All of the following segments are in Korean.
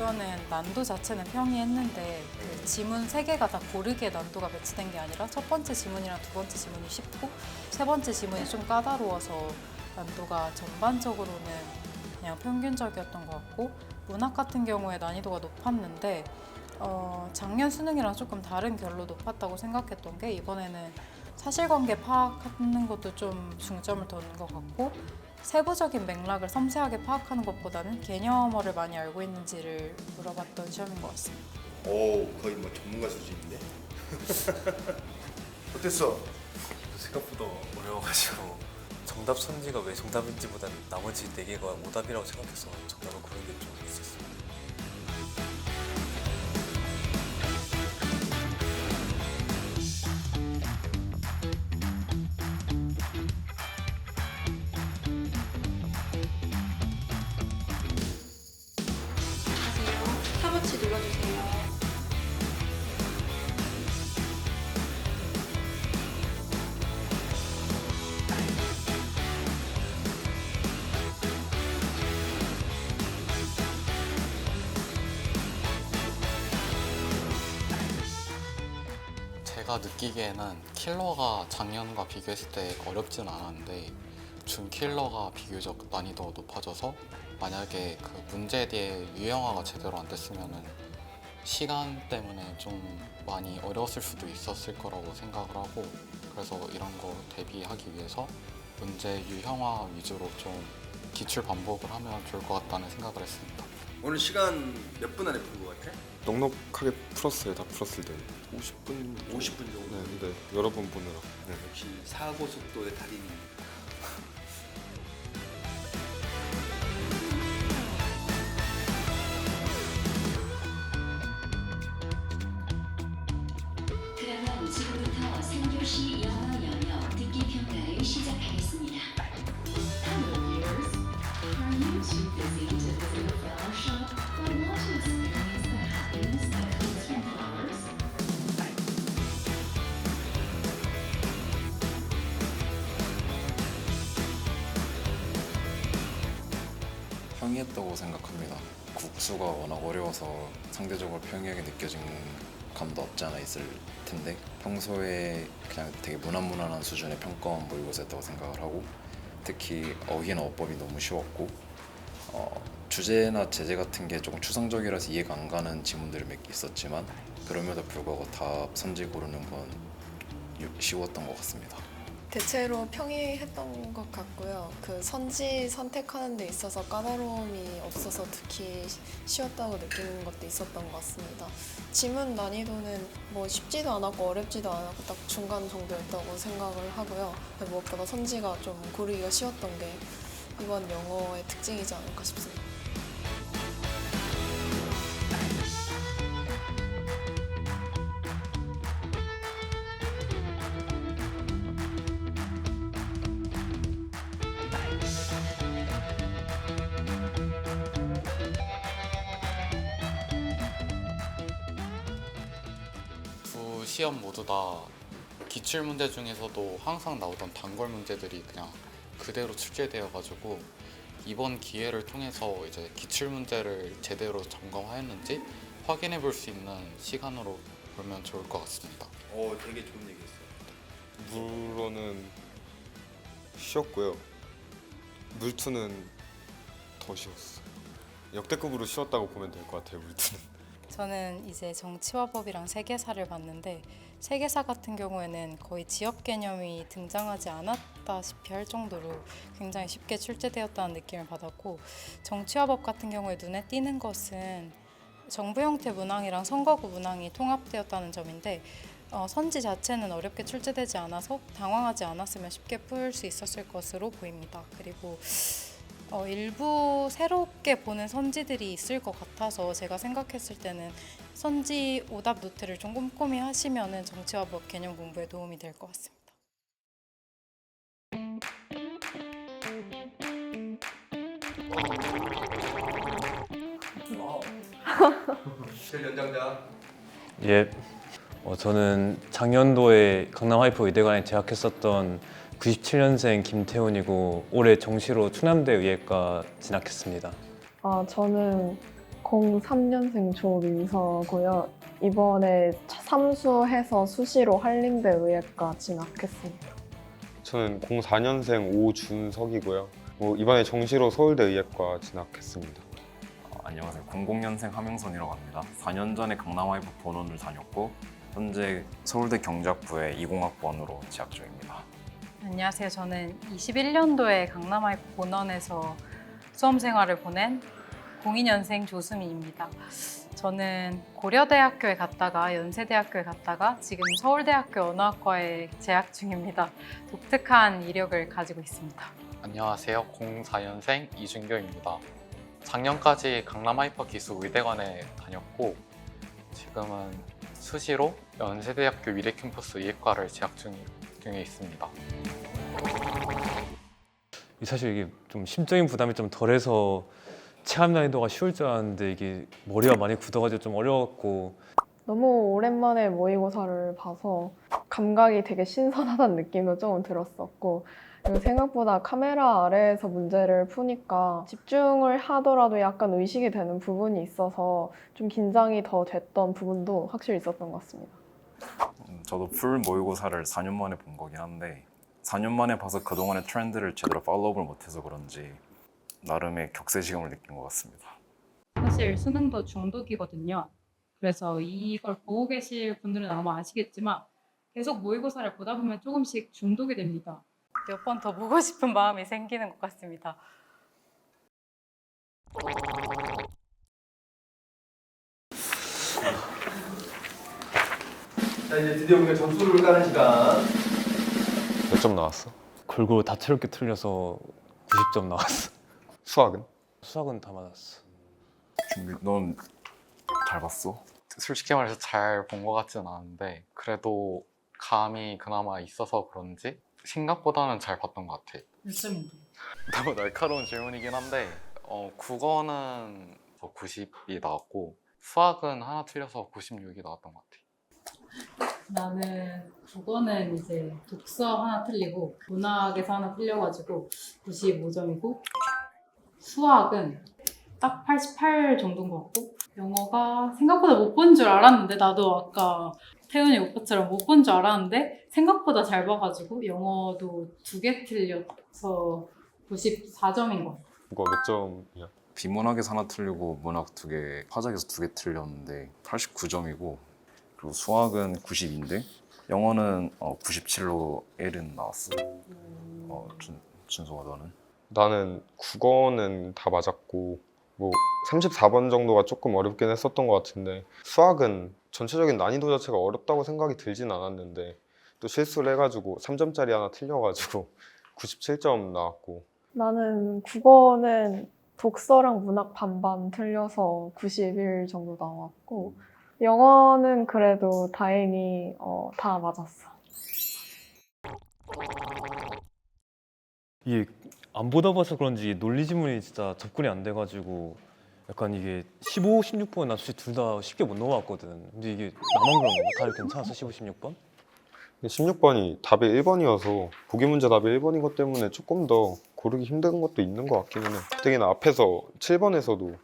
우선은 난도 자체는 평이했는데 그 지문 3개가 다 고르게 난도가 배치된 게 아니라 첫 번째 지문이랑 두 번째 지문이 쉽고 세 번째 지문이 좀 까다로워서 난도가 전반적으로는 그냥 평균적이었던 것 같고, 문학 같은 경우에 난이도가 높았는데 작년 수능이랑 조금 다른 결로 높았다고 생각했던 게, 이번에는 사실관계 파악하는 것도 좀 중점을 뒀는 것 같고, 세부적인 맥락을 섬세하게 파악하는 것보다는 개념어를 많이 알고 있는지를 물어봤던 시험인 것 같습니다. 오, 거의 뭐 전문가 수준인데? 어땠어? 생각보다 어려워가지고 정답 선지가 왜 정답인지보다는 나머지 4개가 오답이라고 생각해서 정답을 고른 게 좀 있었어요. 타버치 눌러주세요. 제가 느끼기에는 킬러가 작년과 비교했을 때 어렵진 않았는데 준킬러가 비교적 난이도가 높아져서 만약에 그 문제에 대해 유형화가 제대로 안 됐으면은 시간 때문에 좀 많이 어려웠을 수도 있었을 거라고 생각을 하고, 그래서 이런 거 대비하기 위해서 문제 유형화 위주로 좀 기출 반복을 하면 좋을 것 같다는 생각을 했습니다. 오늘 시간 몇 분 안에 푼 것 같아? 넉넉하게 풀었어요. 다 풀었을 때 50분 50분 정도? 네, 근데 여러 번 보느라. 네. 역시 사고속도의 달인입니다. 그러면 지금부터 3교시 영어 영역 듣기 평가를 시작하겠습니다. Hello viewers, are you too busy to visit a flower shop or want to experience the happiness that comes from flowers? 평이했다고 생각합니다. 국수가 워낙 어려워서 상대적으로 평이하게 느껴진 감도 없지 않아 있을 텐데, 평소에 그냥 되게 무난무난한 수준의 평가만 모의고사였다고 생각을 하고, 특히 어휘나 어법이 너무 쉬웠고 주제나 제재 같은 게 조금 추상적이라서 이해가 안 가는 지문들이 몇 개 있었지만 그럼에도 불구하고 답 선지 고르는 건 쉬웠던 것 같습니다. 대체로 평이했던 것 같고요. 그 선지 선택하는 데 있어서 까다로움이 없어서 특히 쉬웠다고 느끼는 것도 있었던 것 같습니다. 지문 난이도는 뭐 쉽지도 않았고 어렵지도 않았고 딱 중간 정도였다고 생각을 하고요. 무엇보다 선지가 좀 고르기가 쉬웠던 게 이번 영어의 특징이지 않을까 싶습니다. 두 시험 모두 다 기출 문제 중에서도 항상 나오던 단골 문제들이 그냥 그대로 출제되어가지고 이번 기회를 통해서 이제 기출 문제를 제대로 점검하였는지 확인해 볼 수 있는 시간으로 보면 좋을 것 같습니다. 되게 좋은 얘기했어. 물어는 쉬웠고요. 물투는 더 쉬웠어. 역대급으로 쉬웠다고 보면 될 것 같아요. 물투는. 저는 이제 정치와 법이랑 세계사를 봤는데, 세계사 같은 경우에는 거의 지역 개념이 등장하지 않았다시피 할 정도로 굉장히 쉽게 출제되었다는 느낌을 받았고, 정치와 법 같은 경우에 눈에 띄는 것은 정부 형태 문항이랑 선거구 문항이 통합되었다는 점인데, 선지 자체는 어렵게 출제되지 않아서 당황하지 않았으면 쉽게 풀 수 있었을 것으로 보입니다. 그리고 일부 새롭게 보는 선지들이 있을 것 같아서 제가 생각했을 때는 선지 오답 노트를 좀 꼼꼼히 하시면은 정치와 법 개념 공부에 도움이 될 것 같습니다. 제일 연장자. 예. 저는 작년도에 강남 하이퍼 의대관에 재학했었던 97년생 김태훈이고 올해 정시로 충남대 의예과 진학했습니다. 저는 03년생 조민서고요. 이번에 삼수해서 수시로 한림대의예과 진학했습니다. 저는 04년생 오준석이고요. 이번에 정시로 서울대의예과 진학했습니다. 안녕하세요. 00년생 함영선이라고 합니다. 4년 전에 강남와이프 본원을 다녔고 현재 서울대 경제학부의 20학번으로 재학 중입니다. 안녕하세요. 저는 21년도에 강남아이프 본원에서 수험 생활을 보낸 02년생 조수민입니다. 저는 고려대학교에 갔다가 연세대학교에 갔다가 지금 서울대학교 언어학과에 재학 중입니다. 독특한 이력을 가지고 있습니다. 안녕하세요. 04년생 이준교입니다. 작년까지 강남하이퍼 기술의대관에 다녔고 지금은 수시로 연세대학교 미래캠퍼스 의예과를 재학 중에 있습니다. 사실 이게 좀 심적인 부담이 좀 덜해서 체감 난이도가 쉬울 줄 알았는데 이게 머리가 많이 굳어가지고 좀 어려웠고 너무 오랜만에 모의고사를 봐서 감각이 되게 신선하다는 느낌도 조금 들었었고, 그리고 생각보다 카메라 아래에서 문제를 푸니까 집중을 하더라도 약간 의식이 되는 부분이 있어서 좀 긴장이 더 됐던 부분도 확실히 있었던 것 같습니다. 저도 풀 모의고사를 4년 만에 본 거긴 한데 4년 만에 봐서 그동안의 트렌드를 제대로 팔로우를 못해서 그런지 나름의 격세지감을 느낀 것 같습니다. 사실 수능도 중독이거든요. 그래서 이걸 보고 계실 분들은 아마 아시겠지만 계속 모의고사를 보다 보면 조금씩 중독이 됩니다. 몇 번 더 보고 싶은 마음이 생기는 것 같습니다. 자, 이제 드디어 우리가 점수를 까는 시간. 몇 점 나왔어? 골고루 다채롭게 틀려서 90점 나왔어. 수학은? 수학은 다 맞았어. 넌 잘 봤어? 솔직히 말해서 잘 본 것 같지는 않은데 그래도 감이 그나마 있어서 그런지 생각보다는 잘 봤던 것 같아. 몇 점인데? 너무 날카로운 질문이긴 한데 국어는 90이 나왔고 수학은 하나 틀려서 96이 나왔던 것 같아. 나는 국어는 이제 독서 하나 틀리고 문학에서 하나 틀려가지고 95점이고 수학은 딱 88 정도인 것 같고 영어가 생각보다 못 본 줄 알았는데 나도 아까 태훈이 오빠처럼 못 본 줄 알았는데 생각보다 잘 봐가지고 영어도 2개 틀려서 94점인 것 같아. 그거 몇 점이야? 비문학에서 하나 틀리고 문학 2개, 화작에서 2개 틀렸는데 89점이고 그리고 수학은 90인데 영어는 97로 L은 나왔어. 준소가 너는? 나는 국어는 다 맞았고 34번 정도가 조금 어렵긴 했었던 것 같은데 수학은 전체적인 난이도 자체가 어렵다고 생각이 들진 않았는데 또 실수를 해가지고 3점짜리 하나 틀려가지고 97점 나왔고, 나는 국어는 독서랑 문학 반반 틀려서 91 정도 나왔고, 영어는 그래도 다행히 다 맞았어. 이게 안 보다 봐서 그런지 논리 지문이 진짜 접근이 안 돼가지고 약간 이게 15, 16번 나 솔직히 둘 다 쉽게 못 넘어갔거든. 근데 이게 나만 그런 건가? 다들 괜찮았어? 15, 16번? 16번이 답이 1번이어서 보기 문제 답이 1번인 것 때문에 조금 더 고르기 힘든 것도 있는 것 같기는 해. 특히나 앞에서 7번에서도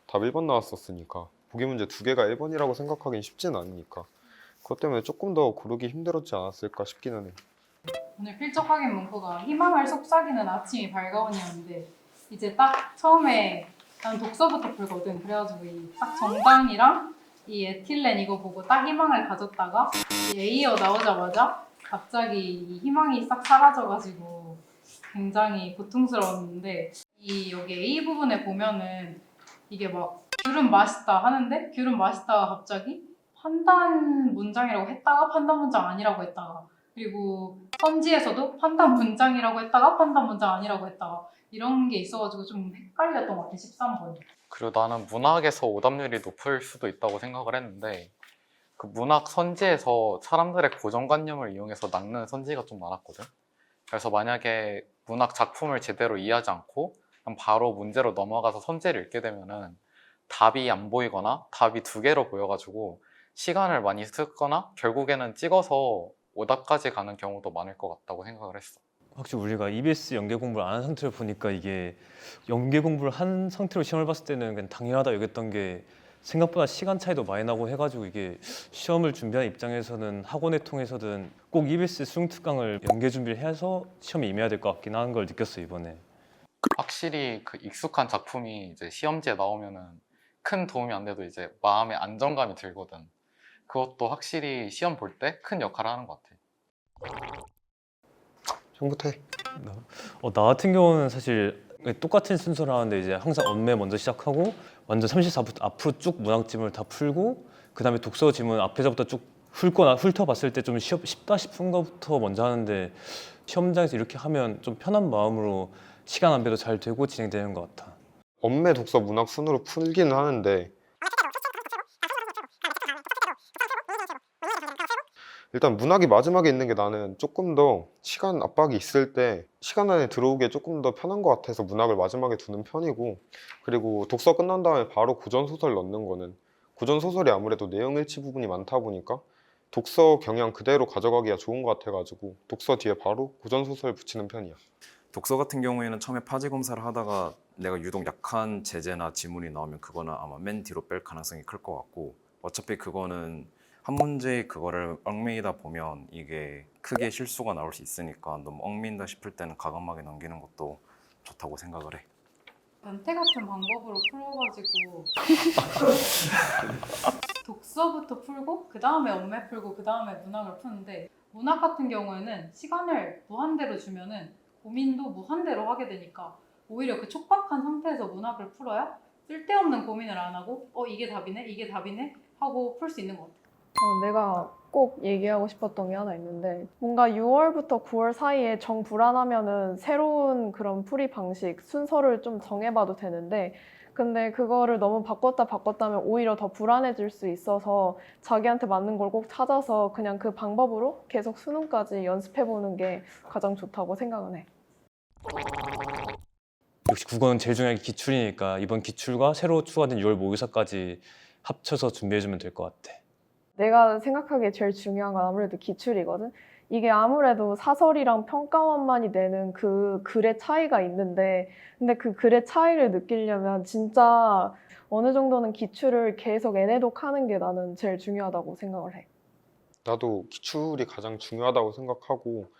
답 1번 나왔었으니까 보기 문제 2개가 1번이라고 생각하기는 쉽진 않으니까 그것 때문에 조금 더 고르기 힘들었지 않았을까 싶기는 해. 오늘 필적 확인 문구가 희망을 속삭이는 아침이 밝아오냐는데 이제 딱 처음에 나는 독서부터 풀거든. 그래가지고 이 딱 정당이랑 이 에틸렌 이거 보고 딱 희망을 가졌다가 이 에이어 나오자마자 갑자기 이 희망이 싹 사라져가지고 굉장히 고통스러웠는데 이 여기 A 부분에 보면은 이게 막 귤은 맛있다 하는데 귤은 맛있다가 갑자기 판단 문장이라고 했다가 판단 문장 아니라고 했다가 그리고 선지에서도 판단 문장이라고 했다가 판단 문장 아니라고 했다가 이런 게 있어가지고 좀 헷갈렸던 것 같아. 13번. 그리고 나는 문학에서 오답률이 높을 수도 있다고 생각을 했는데 그 문학 선지에서 사람들의 고정관념을 이용해서 낚는 선지가 좀 많았거든. 그래서 만약에 문학 작품을 제대로 이해하지 않고 그냥 바로 문제로 넘어가서 선지를 읽게 되면은 답이 안 보이거나 답이 2개로 보여가지고 시간을 많이 쓰거나 결국에는 찍어서 오답까지 가는 경우도 많을 것 같다고 생각을 했어. 확실히 우리가 EBS 연계 공부를 안 한 상태로 보니까 이게 연계 공부를 한 상태로 시험을 봤을 때는 그냥 당연하다 여겼던 게 생각보다 시간 차이도 많이 나고 해가지고 이게 시험을 준비하는 입장에서는 학원을 통해서든 꼭 EBS 수능 특강을 연계 준비를 해서 시험에 임해야 될 것 같긴 한 걸 느꼈어요 이번에. 확실히 그 익숙한 작품이 이제 시험지에 나오면은 큰 도움이 안 돼도 이제 마음의 안정감이 들거든. 그것도 확실히 시험 볼 때 큰 역할을 하는 것 같아. 형부터 해. 나 같은 경우는 사실 똑같은 순서를 하는데 이제 항상 언매 먼저 시작하고 완전 34부터 앞으로 쭉 문학지문을 다 풀고 그 다음에 독서 지문 앞에서부터 쭉 훑어봤을 때 좀 쉽다 싶은 것부터 먼저 하는데 시험장에서 이렇게 하면 좀 편한 마음으로 시간 안배도 잘 되고 진행되는 것 같아. 엄매 독서 문학 순으로 풀기는 하는데 일단 문학이 마지막에 있는 게 나는 조금 더 시간 압박이 있을 때 시간 안에 들어오기에 조금 더 편한 것 같아서 문학을 마지막에 두는 편이고, 그리고 독서 끝난 다음에 바로 고전소설 넣는 거는 고전소설이 아무래도 내용 일치 부분이 많다 보니까 독서 경향 그대로 가져가기가 좋은 것 같아가지고 독서 뒤에 바로 고전소설 붙이는 편이야. 독서 같은 경우에는 처음에 파지 검사를 하다가 내가 유독 약한 제재나 지문이 나오면 그거는 아마 맨 뒤로 뺄 가능성이 클 것 같고, 어차피 그거는 한 문제에 그거를 얽매이다 보면 이게 크게 실수가 나올 수 있으니까 너무 얽매인다 싶을 때는 과감하게 넘기는 것도 좋다고 생각을 해. 변태 같은 방법으로 풀어가지고 독서부터 풀고 그 다음에 언매 풀고 그 다음에 문학을 푸는데, 문학 같은 경우에는 시간을 무한대로 주면은 고민도 무한대로 하게 되니까 오히려 그 촉박한 상태에서 문학을 풀어야 쓸데없는 고민을 안 하고 이게 답이네 이게 답이네 하고 풀 수 있는 것 같아요. 내가 꼭 얘기하고 싶었던 게 하나 있는데, 뭔가 6월부터 9월 사이에 정 불안하면은 새로운 그런 풀이 방식, 순서를 좀 정해봐도 되는데, 근데 그거를 너무 바꿨다면 오히려 더 불안해질 수 있어서 자기한테 맞는 걸 꼭 찾아서 그냥 그 방법으로 계속 수능까지 연습해보는 게 가장 좋다고 생각은 해. 역시 국어는 제일 중요한 게 기출이니까 이번 기출과 새로 추가된 6월 모의사까지 합쳐서 준비해주면 될 것 같아. 내가 생각하기에 제일 중요한 건 아무래도 기출이거든. 이게 아무래도 사설이랑 평가원만이 내는 그 글의 차이가 있는데, 근데 그 글의 차이를 느끼려면 진짜 어느 정도는 기출을 계속 애내독하는 게 나는 제일 중요하다고 생각을 해. 나도 기출이 가장 중요하다고 생각하고,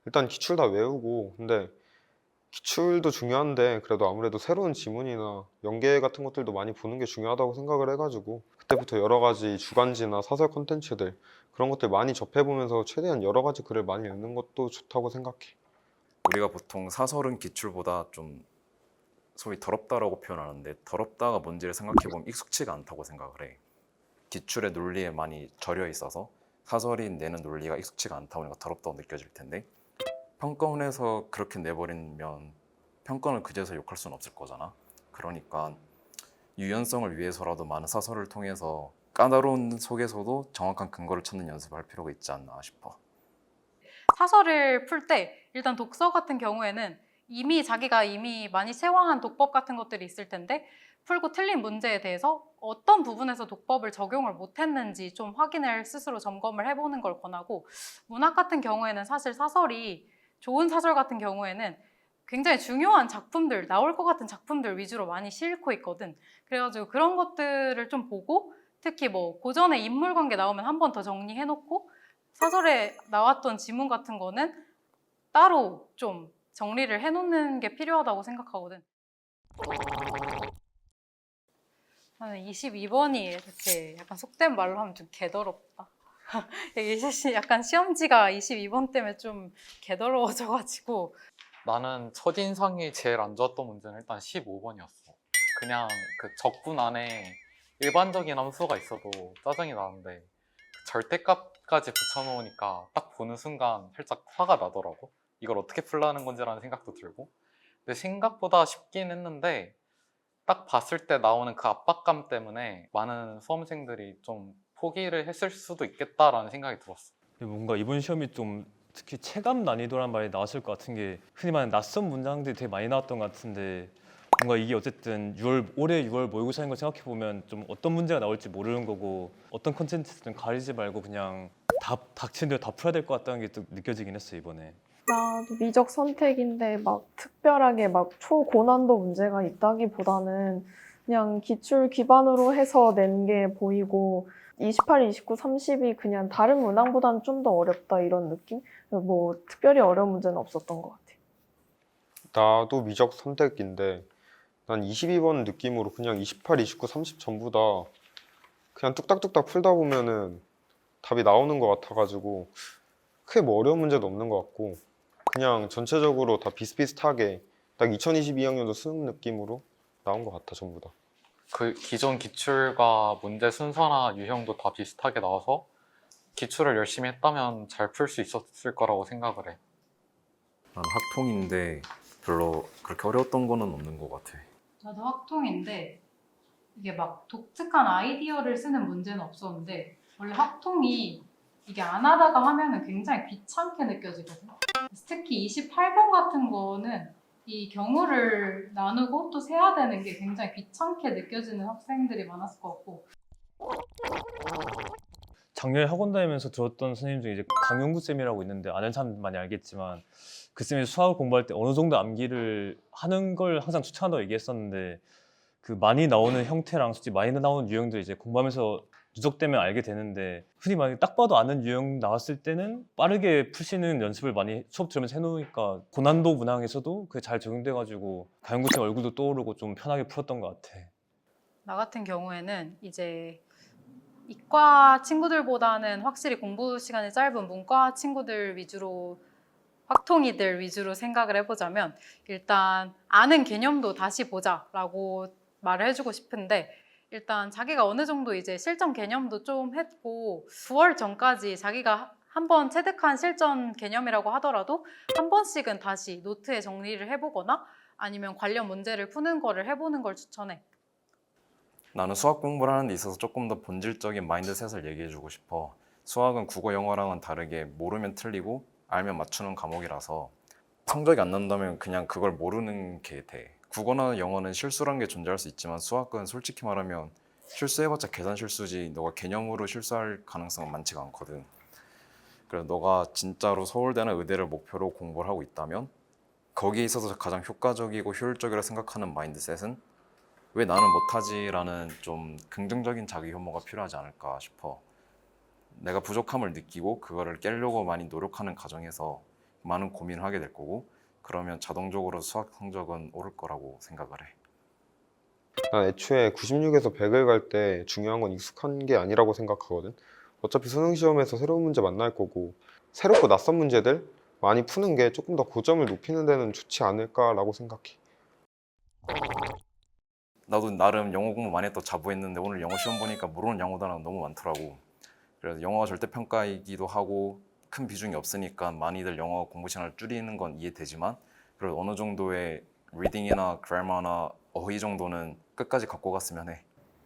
일단 기출 다 외우고, 근데 기출도 중요한데 그래도 아무래도 새로운 지문이나 연계 같은 것들도 많이 보는 게 중요하다고 생각을 해가지고 그때부터 여러 가지 주간지나 사설 콘텐츠들 그런 것들 많이 접해보면서 최대한 여러 가지 글을 많이 읽는 것도 좋다고 생각해. 우리가 보통 사설은 기출보다 좀 소위 더럽다라고 표현하는데, 더럽다가 뭔지를 생각해보면 익숙치가 않다고 생각을 해. 기출의 논리에 많이 절여 있어서 사설이 내는 논리가 익숙치가 않다 보니까 더럽다고 느껴질 텐데, 평가원에서 그렇게 내버리면 평가원을 그제서 욕할 수는 없을 거잖아. 그러니까 유연성을 위해서라도 많은 사설을 통해서 까다로운 속에서도 정확한 근거를 찾는 연습을 할 필요가 있지 않나 싶어. 사설을 풀 때 일단 독서 같은 경우에는 자기가 이미 많이 체화한 독법 같은 것들이 있을 텐데, 풀고 틀린 문제에 대해서 어떤 부분에서 독법을 적용을 못했는지 좀 확인을 스스로 점검을 해보는 걸 권하고, 문학 같은 경우에는 사실 사설이 좋은 사설 같은 경우에는 굉장히 중요한 작품들, 나올 것 같은 작품들 위주로 많이 싣고 있거든. 그래가지고 그런 것들을 좀 보고, 특히 뭐 고전에 인물 관계 나오면 한 번 더 정리해놓고, 사설에 나왔던 지문 같은 거는 따로 좀 정리를 해놓는 게 필요하다고 생각하거든. 나는 22번이 이렇게 약간 속된 말로 하면 좀 개더럽다. 약간 시험지가 22번 때문에 좀 개더러워져가지고. 나는 첫인상이 제일 안 좋았던 문제는 일단 15번이었어. 그냥 그 적분 안에 일반적인 함수가 있어도 짜증이 나는데 그 절대값까지 붙여놓으니까 딱 보는 순간 살짝 화가 나더라고. 이걸 어떻게 풀라는 건지라는 생각도 들고. 근데 생각보다 쉽긴 했는데 딱 봤을 때 나오는 그 압박감 때문에 많은 수험생들이 좀 포기를 했을 수도 있겠다라는 생각이 들었어. 뭔가 이번 시험이 좀 특히 체감 난이도란 말이 나왔을 것 같은 게 흔히 말하는 낯선 문장들이 되게 많이 나왔던 것 같은데, 뭔가 이게 어쨌든 올해 6월 모의고사인 걸 생각해 보면 좀 어떤 문제가 나올지 모르는 거고, 어떤 컨텐츠든 가리지 말고 그냥 닥치는 대로 다 풀어야 될 것 같다는 게 또 느껴지긴 했어 이번에. 나도 미적 선택인데 막 특별하게 막 초고난도 문제가 있다기보다는 그냥 기출 기반으로 해서 낸 게 보이고 28, 29, 30이 그냥 다른 문항보다는 좀 더 어렵다 이런 느낌? 뭐 특별히 어려운 문제는 없었던 것 같아. 나도 미적 선택인데 난 22번 느낌으로 그냥 28, 29, 30 전부 다 그냥 뚝딱뚝딱 풀다 보면은 답이 나오는 것 같아가지고 크게 뭐 어려운 문제도 없는 것 같고 그냥 전체적으로 다 비슷비슷하게 딱 2022학년도 수능 느낌으로 나온 것 같아 전부 다. 그 기존 기출과 문제 순서나 유형도 다 비슷하게 나와서 기출을 열심히 했다면 잘 풀 수 있었을 거라고 생각을 해. 난 학통인데 별로 그렇게 어려웠던 거는 없는 것 같아. 나도 학통인데 이게 막 독특한 아이디어를 쓰는 문제는 없었는데 원래 학통이 이게 안 하다가 하면은 굉장히 귀찮게 느껴지거든. 특히 28번 같은 거는 이 경우를 나누고 또 세야 되는 게 굉장히 귀찮게 느껴지는 학생들이 많았을 것 같고. 작년에 학원 다니면서 들었던 선생님 중에 이제 강용구 쌤이라고 있는데 아는 사람 많이 알겠지만 그 쌤이 수학을 공부할 때 어느 정도 암기를 하는 걸 항상 추천한다고 얘기했었는데 그 많이 나오는 형태랑 솔직히 많이 나오는 유형들 이제 공부하면서 누적되면 알게 되는데 흔히 만약에 딱 봐도 아는 유형 나왔을 때는 빠르게 푸시는 연습을 많이 수업 들으면서 해놓으니까 고난도 문항에서도 그게 잘 적용돼가지고 강용구 쌤 얼굴도 떠오르고 좀 편하게 풀었던 것 같아. 나 같은 경우에는 이제 이과 친구들보다는 확실히 공부 시간이 짧은 문과 친구들 위주로 확통이들 위주로 생각을 해보자면 일단 아는 개념도 다시 보자라고 말을 해주고 싶은데 일단 자기가 어느 정도 이제 실전 개념도 좀 했고 9월 전까지 자기가 한번 체득한 실전 개념이라고 하더라도 한 번씩은 다시 노트에 정리를 해보거나 아니면 관련 문제를 푸는 거를 해보는 걸 추천해. 나는 수학 공부를 하는 데 있어서 조금 더 본질적인 마인드셋을 얘기해주고 싶어. 수학은 국어, 영어랑은 다르게 모르면 틀리고 알면 맞추는 과목이라서 성적이 안 난다면 그냥 그걸 모르는 게 돼. 국어나 영어는 실수란 게 존재할 수 있지만 수학은 솔직히 말하면 실수해봤자 계산 실수지 너가 개념으로 실수할 가능성은 많지가 않거든. 그래서 너가 진짜로 서울대나 의대를 목표로 공부를 하고 있다면 거기에 있어서 가장 효과적이고 효율적이라고 생각하는 마인드셋은 왜 나는 못하지라는 좀 긍정적인 자기 혐오가 필요하지 않을까 싶어. 내가 부족함을 느끼고 그거를 깨려고 많이 노력하는 과정에서 많은 고민을 하게 될 거고 그러면 자동적으로 수학 성적은 오를 거라고 생각을 해. 난 애초에 96에서 100을 갈 때 중요한 건 익숙한 게 아니라고 생각하거든. 어차피 수능 시험에서 새로운 문제 만날 거고 새롭고 낯선 문제들 많이 푸는 게 조금 더 고점을 높이는 데는 좋지 않을까라고 생각해. 나도 나름 영어 공부 많이 했다고 자부했는데 오늘 영어 시험 보니까 모르는 영어 단어가 너무 많더라고. 그래서 영어가 절대평가이기도 하고 큰 비중이 없으니까 많이들 영어 공부 시간을 줄이는 건 이해되지만 그래도 어느 정도의 리딩이나 그래머나 어휘 정도는 끝까지 갖고 갔으면 해.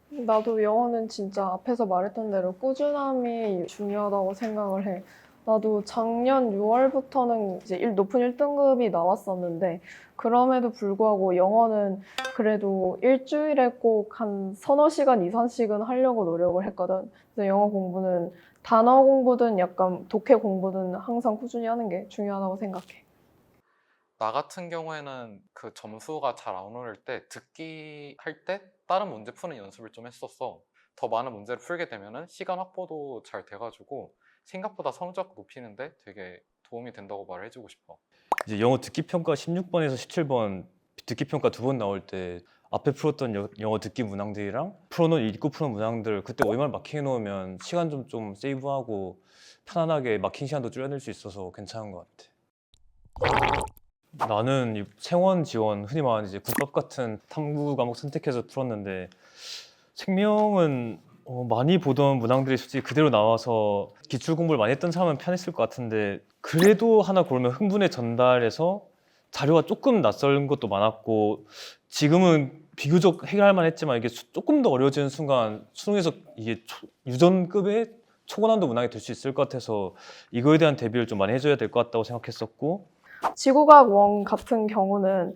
나도 영어는 진짜 앞에서 말했던 대로 꾸준함이 중요하다고 생각을 해. 나도 작년 6월부터는 이제 높은 1등급이 나왔었는데 그럼에도 불구하고 영어는 그래도 일주일에 꼭 한 서너 시간 이상씩은 하려고 노력을 했거든. 그래서 영어 공부는 단어 공부든 약간 독해 공부든 항상 꾸준히 하는 게 중요하다고 생각해. 나 같은 경우에는 그 점수가 잘 안 오를 때 듣기 할 때 다른 문제 푸는 연습을 좀 했었어. 더 많은 문제를 풀게 되면은 시간 확보도 잘 돼가지고 생각보다 성적 높이는데 되게 도움이 된다고 말을 해주고 싶어. 이제 영어 듣기 평가 16번에서 17번 듣기 평가 2번 나올 때 앞에 풀었던 영어 듣기 문항들이랑 풀어놓은 읽고 푸는 문항들 그때 OMR 마킹해 놓으면 시간 좀 세이브하고 편안하게 마킹 시간도 줄여낼 수 있어서 괜찮은 것 같아. 나는 이 생원 지원 흔히 말하는 이제 국밥 같은 탐구 과목 선택해서 풀었는데 생명은 많이 보던 문항들이 솔직히 그대로 나와서 기출 공부를 많이 했던 사람은 편했을 것 같은데 그래도 하나 고르면 흥분에 전달해서 자료가 조금 낯선 것도 많았고 지금은 비교적 해결할 만했지만 이게 조금 더 어려워지는 순간 수능에서 이게 유전급의 초고난도 문항이 될 수 있을 것 같아서 이거에 대한 대비를 좀 많이 해줘야 될 것 같다고 생각했었고 지구과학 원 같은 경우는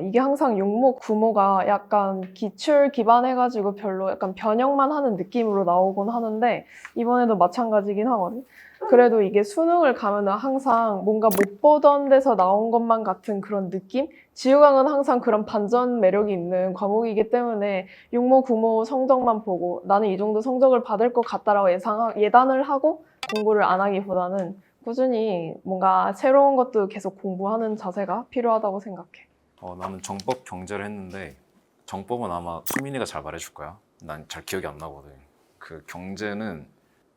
이게 항상 용모, 구모가 약간 기출 기반해가지고 별로 약간 변형만 하는 느낌으로 나오곤 하는데 이번에도 마찬가지긴 하거든. 그래도 이게 수능을 가면은 항상 뭔가 못 보던 데서 나온 것만 같은 그런 느낌? 지우강은 항상 그런 반전 매력이 있는 과목이기 때문에 용모, 구모 성적만 보고 나는 이 정도 성적을 받을 것 같다라고 예단을 하고 공부를 안 하기보다는 꾸준히 뭔가 새로운 것도 계속 공부하는 자세가 필요하다고 생각해. 나는 정법 경제를 했는데 정법은 아마 수민이가 잘 말해줄 거야. 난 잘 기억이 안 나거든. 그 경제는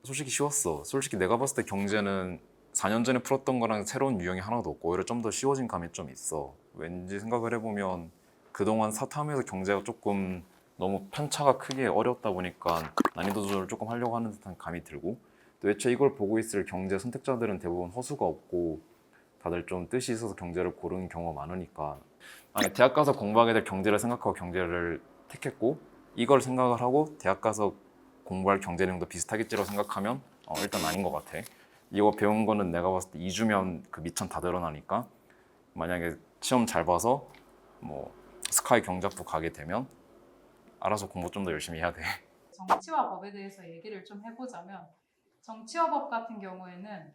솔직히 쉬웠어. 솔직히 내가 봤을 때 경제는 4년 전에 풀었던 거랑 새로운 유형이 하나도 없고 오히려 좀 더 쉬워진 감이 좀 있어. 왠지 생각을 해보면 그동안 사탐에서 경제가 조금 너무 편차가 크게 어렵다 보니까 난이도 조절을 조금 하려고 하는 듯한 감이 들고 또 애초에 이걸 보고 있을 경제 선택자들은 대부분 허수가 없고 다들 좀 뜻이 있어서 경제를 고르는 경우가 많으니까 아니 대학 가서 공부하게 될 경제를 생각하고 경제를 택했고 이걸 생각을 하고 대학 가서 공부할 경제 내용도 비슷하겠지라고 생각하면 일단 아닌 것 같아. 이거 배운 거는 내가 봤을 때 2주면 그 미천 다 드러나니까 만약에 시험 잘 봐서 뭐 스카이 경작부 가게 되면 알아서 공부 좀 더 열심히 해야 돼. 정치와 법에 대해서 얘기를 좀 해보자면 정치와 법 같은 경우에는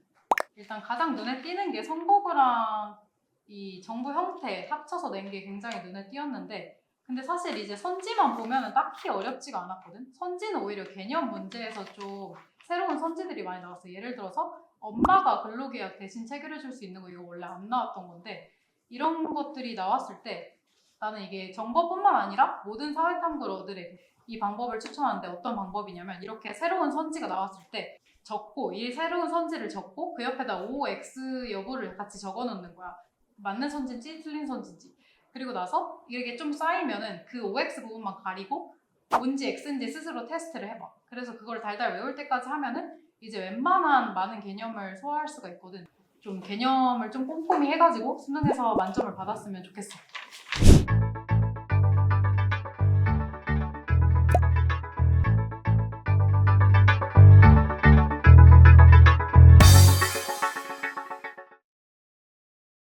일단 가장 눈에 띄는 게 선거구랑 이 정부 형태 합쳐서 낸 게 굉장히 눈에 띄었는데 근데 사실 이제 선지만 보면은 딱히 어렵지가 않았거든. 선지는 오히려 개념 문제에서 좀 새로운 선지들이 많이 나왔어. 예를 들어서 엄마가 근로계약 대신 체결해줄 수 있는 거 이거 원래 안 나왔던 건데 이런 것들이 나왔을 때 나는 이게 정보뿐만 아니라 모든 사회탐구러들에게 이 방법을 추천하는데 어떤 방법이냐면 이렇게 새로운 선지가 나왔을 때 적고 이 새로운 선지를 적고 그 옆에다 O, X 여부를 같이 적어 놓는 거야. 맞는 선지인지 틀린 선지인지. 그리고 나서 이게 좀 쌓이면은 그 OX 부분만 가리고 뭔지 X인지 스스로 테스트를 해봐. 그래서 그걸 달달 외울 때까지 하면은 이제 웬만한 많은 개념을 소화할 수가 있거든. 좀 개념을 좀 꼼꼼히 해가지고 수능에서 만점을 받았으면 좋겠어.